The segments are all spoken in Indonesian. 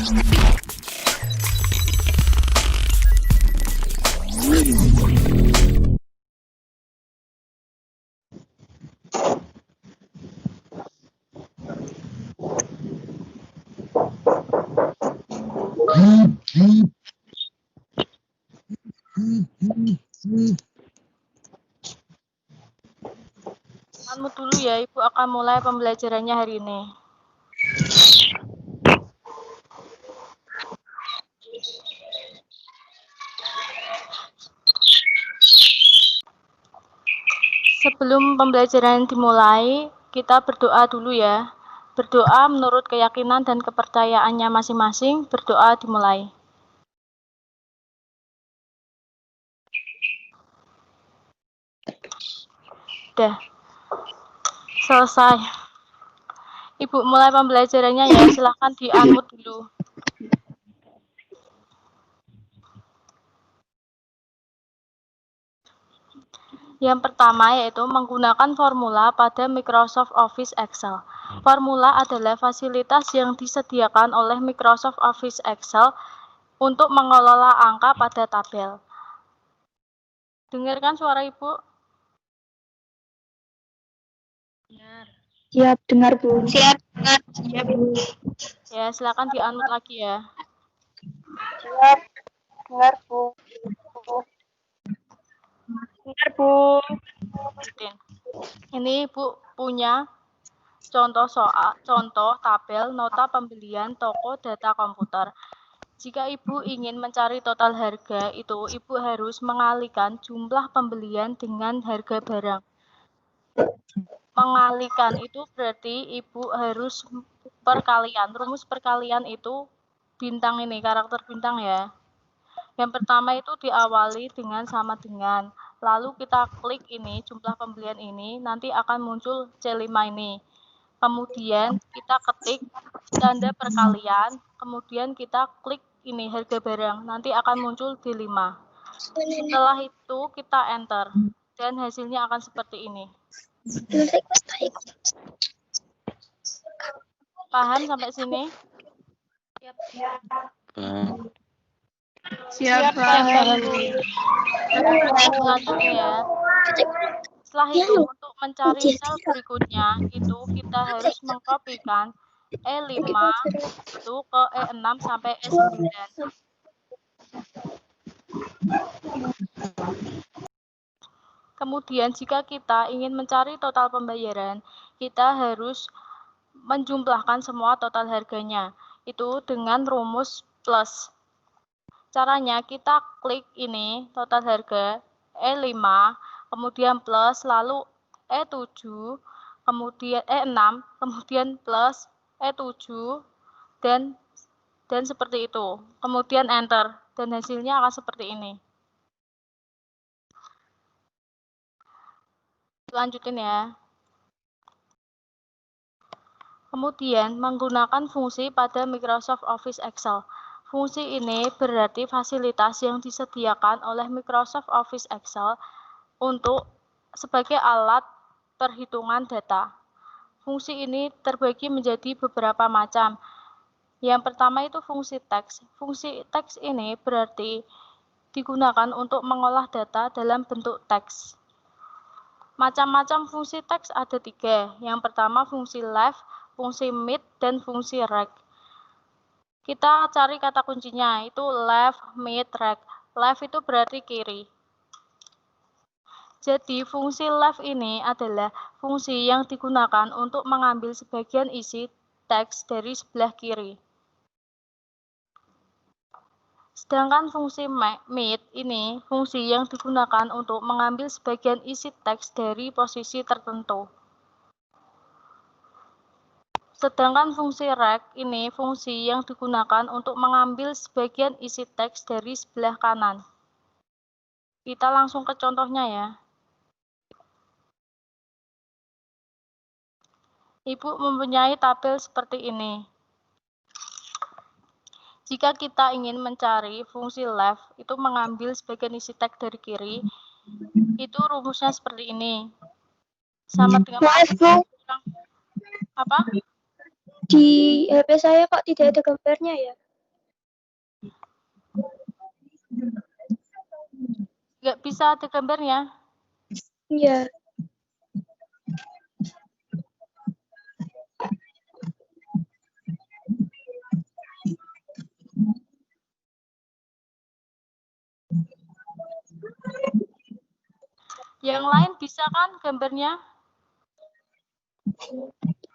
Kamu dulu ya, Ibu akan mulai pembelajarannya hari ini. Sebelum pembelajaran dimulai, kita berdoa dulu ya. Berdoa menurut keyakinan dan kepercayaannya masing-masing, berdoa dimulai. Udah. Selesai. Ibu mulai pembelajarannya ya, silahkan di-unmute dulu. Yang pertama yaitu menggunakan formula pada Microsoft Office Excel. Formula adalah fasilitas yang disediakan oleh Microsoft Office Excel untuk mengelola angka pada tabel. Dengarkan suara Ibu? Siap, dengar Bu. Siap, Bu. Ya, silakan di-unmute lagi ya. Siap, dengar Bu. Dengar, Bu. Ini Ibu punya contoh tabel nota pembelian toko data komputer. Jika Ibu ingin mencari total harga itu, Ibu harus mengalihkan jumlah pembelian dengan harga barang. Mengalihkan itu berarti Ibu harus perkalian. Rumus perkalian itu bintang ini, karakter bintang ya. Yang pertama itu diawali dengan sama dengan. Lalu kita klik ini, jumlah pembelian ini, nanti akan muncul C5 ini. Kemudian kita ketik tanda perkalian, kemudian kita klik ini harga barang, nanti akan muncul D5. Setelah itu kita enter, dan hasilnya akan seperti ini. Paham sampai sini? Siap, Selanjutnya ya. Setelah itu untuk mencari sel berikutnya itu kita harus mengkopikan E5 itu ke E6 sampai E9. Kemudian jika kita ingin mencari total pembayaran, kita harus menjumlahkan semua total harganya. Itu dengan rumus plus. Caranya kita klik ini total harga E5, kemudian plus, lalu E7, kemudian E6, kemudian plus E7 dan seperti itu. Kemudian enter dan hasilnya akan seperti ini. Lanjutin ya. Kemudian menggunakan fungsi pada Microsoft Office Excel. Fungsi ini berarti fasilitas yang disediakan oleh Microsoft Office Excel untuk sebagai alat perhitungan data. Fungsi ini terbagi menjadi beberapa macam. Yang pertama itu fungsi teks. Fungsi teks ini berarti digunakan untuk mengolah data dalam bentuk teks. Macam-macam fungsi teks ada 3. Yang pertama fungsi left, fungsi mid, dan fungsi right. Kita cari kata kuncinya, itu left, mid, right. Left itu berarti kiri. Jadi, fungsi left ini adalah fungsi yang digunakan untuk mengambil sebagian isi teks dari sebelah kiri. Sedangkan fungsi mid ini fungsi yang digunakan untuk mengambil sebagian isi teks dari posisi tertentu. Sedangkan fungsi right ini fungsi yang digunakan untuk mengambil sebagian isi teks dari sebelah kanan. Kita langsung ke contohnya ya. Ibu mempunyai tabel seperti ini. Jika kita ingin mencari fungsi left, itu mengambil sebagian isi teks dari kiri, itu rumusnya seperti ini. Sama dengan apa? Di HP saya kok tidak ada gambarnya ya? Nggak bisa ada gambarnya. Iya. Yang lain bisa kan gambarnya?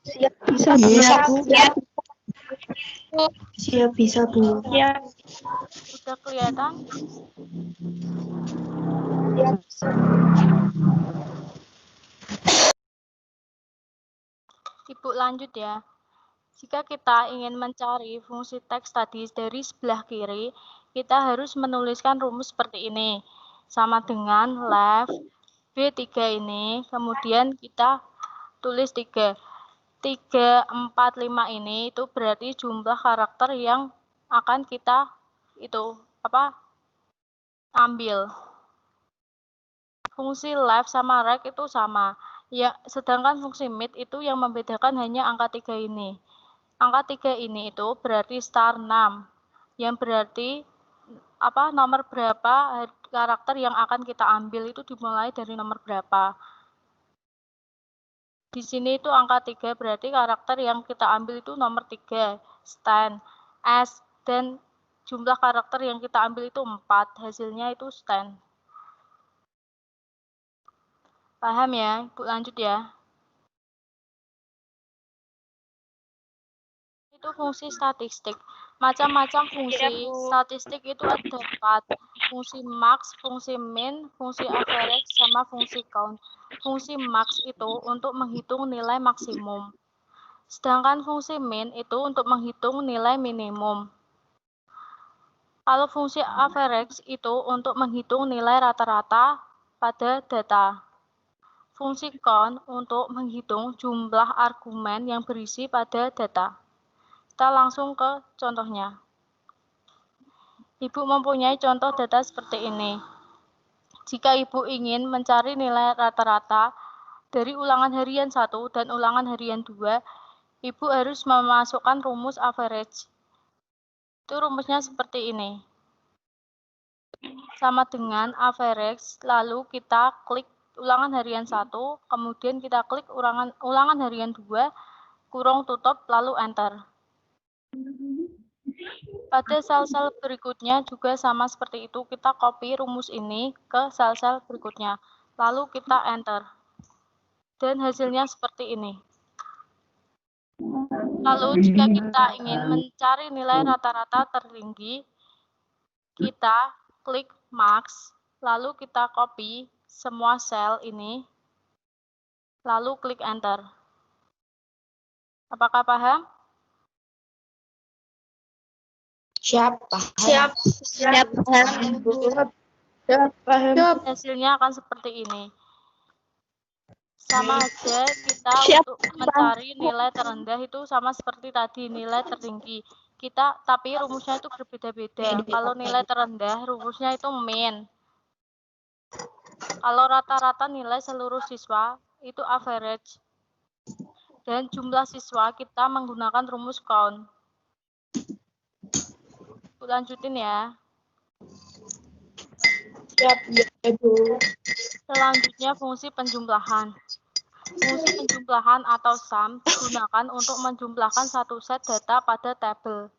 Siap bisa Bu. Siap bisa Bu. Siap. Udah kelihatan? Siap bisa. Ibu lanjut ya. Jika kita ingin mencari fungsi teks tadi dari sebelah kiri, kita harus menuliskan rumus seperti ini. Sama dengan left B3 ini, kemudian kita tulis 3. 3, 4, 5 ini itu berarti jumlah karakter yang akan kita ambil. Fungsi left sama right itu sama. Ya, sedangkan fungsi mid itu yang membedakan hanya angka 3 ini. Angka 3 ini itu berarti star 6. Yang berarti nomor berapa karakter yang akan kita ambil itu dimulai dari nomor berapa. Di sini itu angka 3 berarti karakter yang kita ambil itu nomor 3, stand, S, dan jumlah karakter yang kita ambil itu 4, hasilnya itu stand. Paham ya? Ibu lanjut ya. Itu fungsi statistik. Macam-macam fungsi statistik itu ada 4. Fungsi max, fungsi min, fungsi average, sama fungsi count. Fungsi max itu untuk menghitung nilai maksimum. Sedangkan fungsi min itu untuk menghitung nilai minimum. Kalau fungsi average itu untuk menghitung nilai rata-rata pada data. Fungsi count untuk menghitung jumlah argumen yang berisi pada data. Kita langsung ke contohnya. Ibu mempunyai contoh data seperti ini. Jika Ibu ingin mencari nilai rata-rata dari ulangan harian 1 dan ulangan harian 2, Ibu harus memasukkan rumus average. Itu rumusnya seperti ini. Sama dengan average, lalu kita klik ulangan harian 1, kemudian kita klik ulangan harian 2, kurung tutup, lalu enter. Pada sel-sel berikutnya juga sama seperti itu, kita copy rumus ini ke sel-sel berikutnya, lalu kita enter. Dan hasilnya seperti ini. Lalu jika kita ingin mencari nilai rata-rata tertinggi, kita klik max, lalu kita copy semua sel ini, lalu klik enter. Apakah paham? Siap. Siap. Siap. Siap. Hasilnya akan seperti ini. Sama aja kita untuk mencari nilai terendah itu sama seperti tadi nilai tertinggi. Tapi rumusnya itu berbeda-beda. Kalau nilai terendah rumusnya itu min. Kalau rata-rata nilai seluruh siswa itu average. Dan jumlah siswa kita menggunakan rumus count. Lanjutin ya. Siap ya Bu. Selanjutnya fungsi penjumlahan. Fungsi penjumlahan atau sum digunakan untuk menjumlahkan satu set data pada tabel.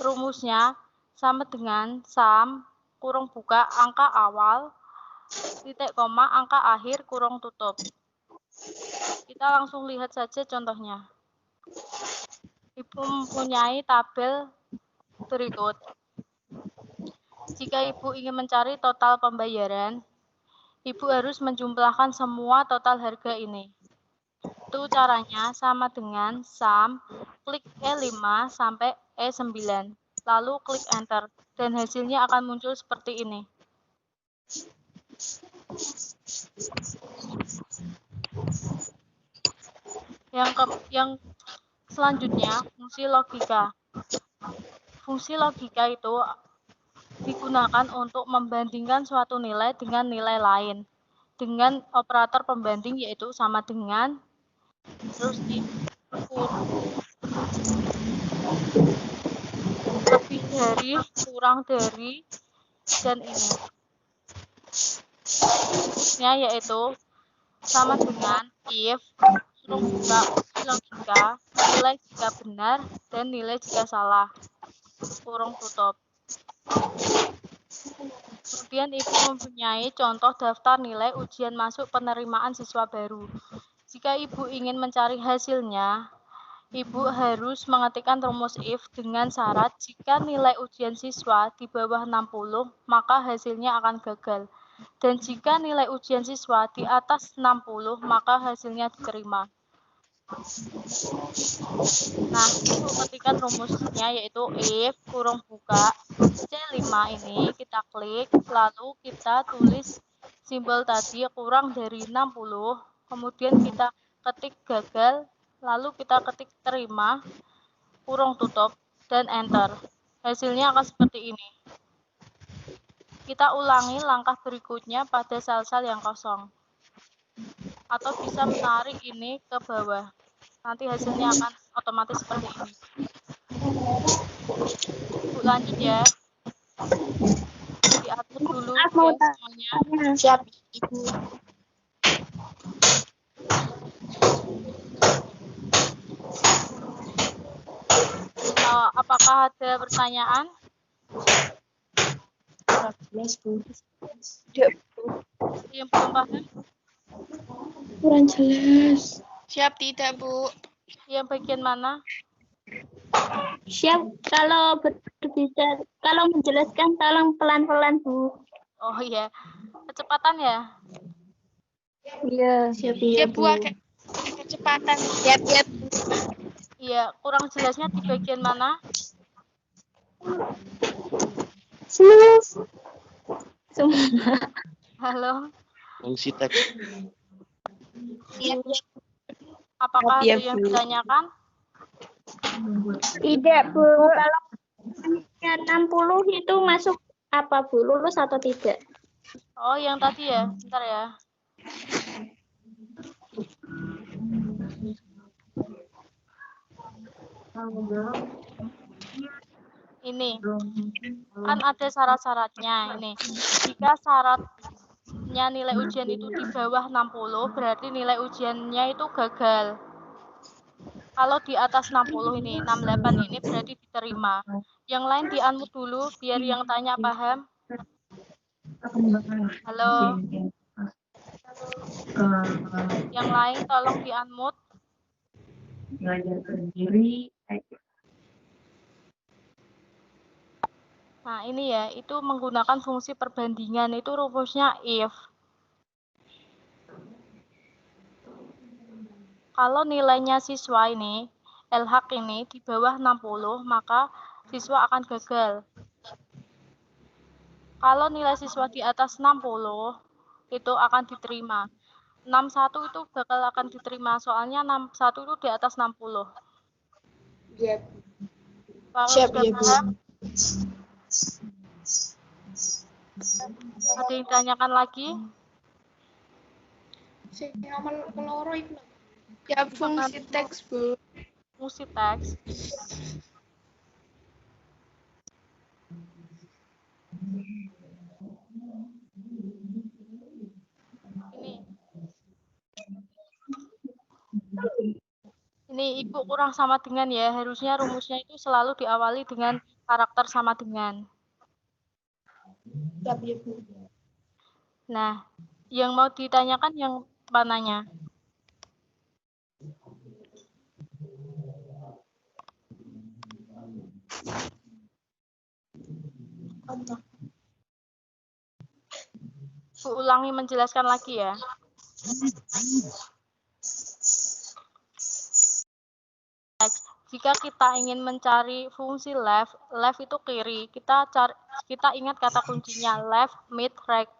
Rumusnya sama dengan sum kurung buka angka awal titik koma angka akhir kurung tutup. Kita langsung lihat saja contohnya. Ibu mempunyai tabel berikut. Jika Ibu ingin mencari total pembayaran, Ibu harus menjumlahkan semua total harga ini. Itu caranya sama dengan sum, klik E5 sampai E9, lalu klik enter, dan hasilnya akan muncul seperti ini. Yang selanjutnya, fungsi logika. Fungsi logika itu digunakan untuk membandingkan suatu nilai dengan nilai lain dengan operator pembanding yaitu sama dengan terus lebih dari, kurang dari, dan ini. nya yaitu sama dengan if kurung buka uji logika, nilai jika benar dan nilai jika salah, kurung tutup. Kemudian Ibu mempunyai contoh daftar nilai ujian masuk penerimaan siswa baru. Jika Ibu ingin mencari hasilnya, Ibu harus mengetikkan rumus if dengan syarat jika nilai ujian siswa di bawah 60, maka hasilnya akan gagal. Dan jika nilai ujian siswa di atas 60, maka hasilnya diterima. Nah, Ibu ketikkan rumusnya yaitu if kurung buka C5 ini kita klik, lalu kita tulis simbol tadi kurang dari 60, kemudian kita ketik gagal, lalu kita ketik terima, kurung tutup, dan enter. Hasilnya akan seperti ini. Kita ulangi langkah berikutnya pada sel-sel yang kosong. Atau bisa menarik ini ke bawah. Nanti hasilnya akan otomatis seperti ini. Bu, lanjut ya. Diatur dulu ya semuanya. Siap, Ibu. Apakah ada pertanyaan? 14, Bu. Yang belum paham? Kurang jelas. Siap tidak, Bu? Yang bagian mana? Siap. Kalau berbicara, kalau menjelaskan tolong pelan-pelan, Bu. Oh iya, kecepatan ya? Iya. Siap, Siap, Bu. Bu. Kecepatan. Siap, siap. Iya, kurang jelasnya di bagian mana? Semua. Halo, Fungsi teks. Siap, siap. apakah Siap, ada yang Bu. ditanyakan? Tidak, Bu. Kalau 60 itu masuk apa, Bu? Lulus atau tidak? Oh, yang tadi ya, bentar ya. Ini, kan ada syarat-syaratnya ini. Jika syaratnya nilai ujian itu di bawah 60, berarti nilai ujiannya itu gagal. Kalau di atas 60 ini, 68 ini berarti diterima. Yang lain di-unmute dulu, biar yang tanya paham. Halo, yang lain tolong di-unmute. Nah, ini ya, itu menggunakan fungsi perbandingan, itu rumusnya if. Kalau nilainya siswa ini, LH ini di bawah 60, maka siswa akan gagal. Kalau nilai siswa di atas 60, itu akan diterima. 61 itu bakal akan diterima, soalnya 61 itu di atas 60. Siap. Kalau Siap, sudah ya, Bu. paham, ada yang ditanyakan lagi? Ya, fungsi teks, Bu. Fungsi teks. Ini Ibu kurang sama dengan ya, harusnya rumusnya itu selalu diawali dengan karakter sama dengan. Siap, ya, Bu. Nah, yang mau ditanyakan yang mananya? Bu ulangi menjelaskan lagi ya. Jika kita ingin mencari fungsi left itu kiri. Kita ingat kata kuncinya left, mid, right.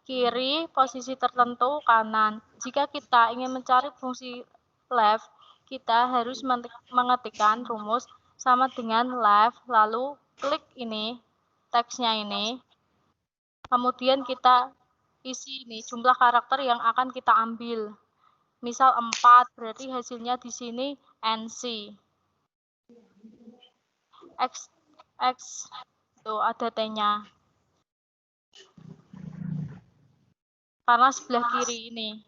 Kiri posisi tertentu, kanan. Jika kita ingin mencari fungsi left, kita harus mengetikkan rumus sama dengan left, lalu klik ini, teksnya ini. Kemudian kita isi ini jumlah karakter yang akan kita ambil. Misal 4, berarti hasilnya di sini NC. X itu ada T-nya. karena sebelah kiri ini.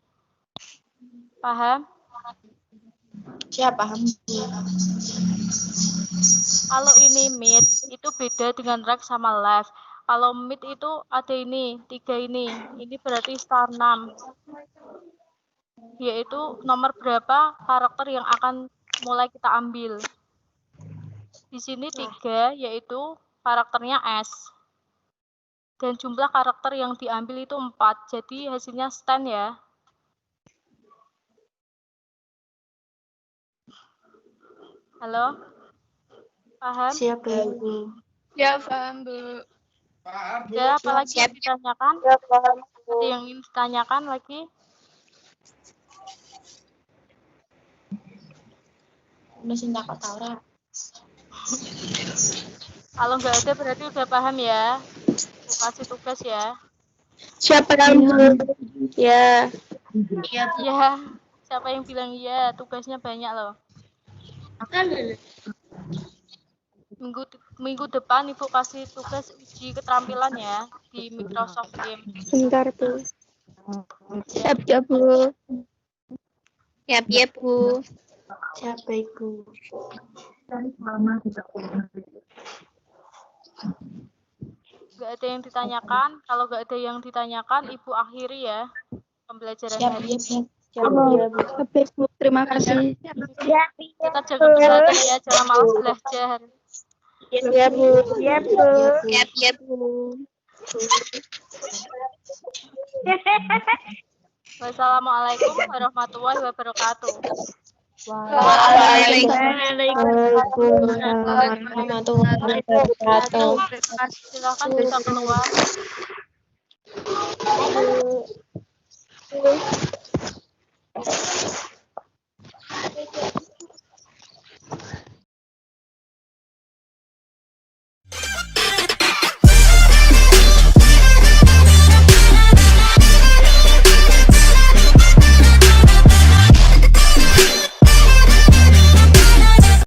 Paham? Siap, paham. Kalau ini mid, itu beda dengan right sama left. Kalau mid itu ada ini, 3 ini. Ini berarti star 6. Yaitu nomor berapa karakter yang akan mulai kita ambil. Di sini 3, yaitu karakternya S. Dan jumlah karakter yang diambil itu 4. Jadi hasilnya stand ya. Halo? Paham? Siap, Bu. Ya, paham, Bu. Ada apa lagi yang ditanyakan? Ada yang ingin ditanyakan lagi? Udah cinta Kak Tara. Kalau nggak ada berarti udah paham ya. Aku kasih tugas ya. Siapa yang ya? Iya. Siapa yang bilang iya? Tugasnya banyak loh. Minggu depan Ibu kasih tugas uji keterampilan ya di Microsoft Teams. Bentar, Bu. Siap ya, Bu. Siap ya, Bu. Siap, Ibu. Nggak ada yang ditanyakan. Kalau nggak ada yang ditanyakan, Ibu akhiri ya pembelajaran Siap, hari ini. siap. Siap, Bu. Habis, Bu. Terima kasih. Kita jaga kesehatan ya, jangan malas belajar. Siap, Bu. Siap, Bu. Siap ya, Bu. Wassalamualaikum warahmatullahi wabarakatuh. Waalaikumsalam warahmatullahi wabarakatuh. Silakan bisa keluar.